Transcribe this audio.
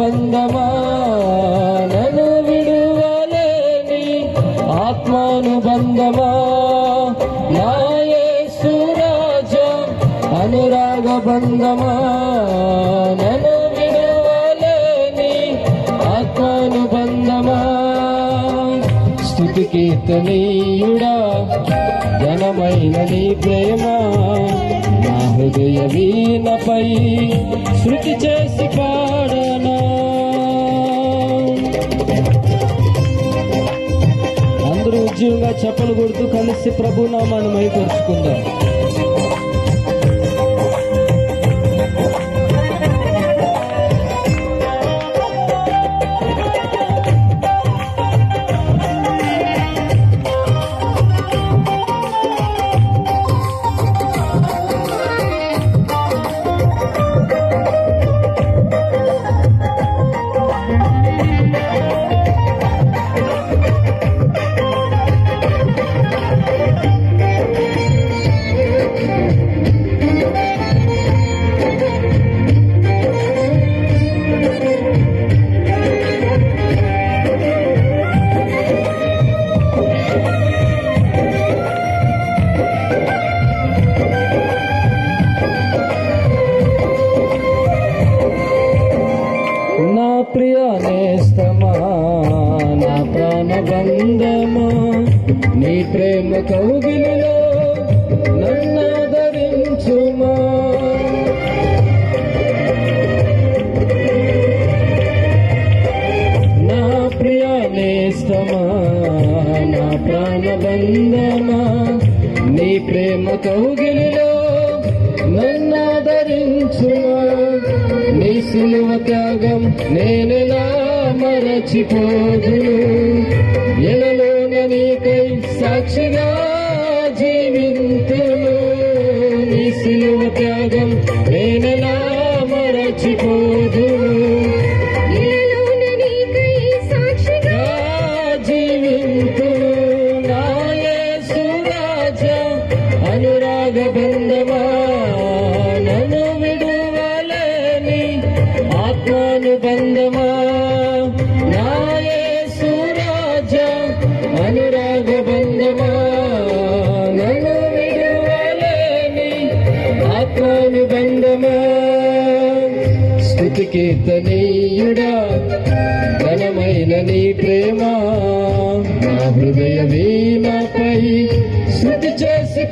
బంధమా నన్ను విడువలేని ఆత్మానుబంధమా నా యేసు రాజా అనురాగ బంధమా నన్ను విడువలేని ఆత్మానుబంధమా స్తుతి కీర్తనీయుడా ఘనమైన నీ ప్రేమ నా హృదయ వీణపై శృతి చేసి పాడనా. అందరూ ఉద్యోగంగా చప్పలు కొడుతూ కలిసి ప్రభునామాన్ని మైపరుచుకుందాం. ప్రియ నేస్తమా నా ప్రాణబంధమా నీ ప్రేమ కౌగిలిలో నన్నాదరించుమా. నా ప్రియ నేస్తమా నా ప్రాణబంధమా నీ ప్రేమ కౌగిలిలో నన్నాదరించుమా. నీ సిలువ త్యాగం నేనెలా మరచిపోదును, ఎనలోన నీకై సాక్షిగా జీవింతును. నీ సిలువ త్యాగం నేనెలా మరచిపోదును, ఎనలోన నీకై సాక్షిగా జీవింతును. నా యేసు రాజా అనురాగ బంధమా నన్ను విడువలేని ఆత్మానుబంధమా నా యేసు రాజా అనురాగ బంధమా నన్ను విడువలేని ఆత్మానుబంధమా. స్తుతి కీర్తనీయుడా ఘనమైన నీ ప్రేమ నా హృదయ వీణపై శృతి చేసి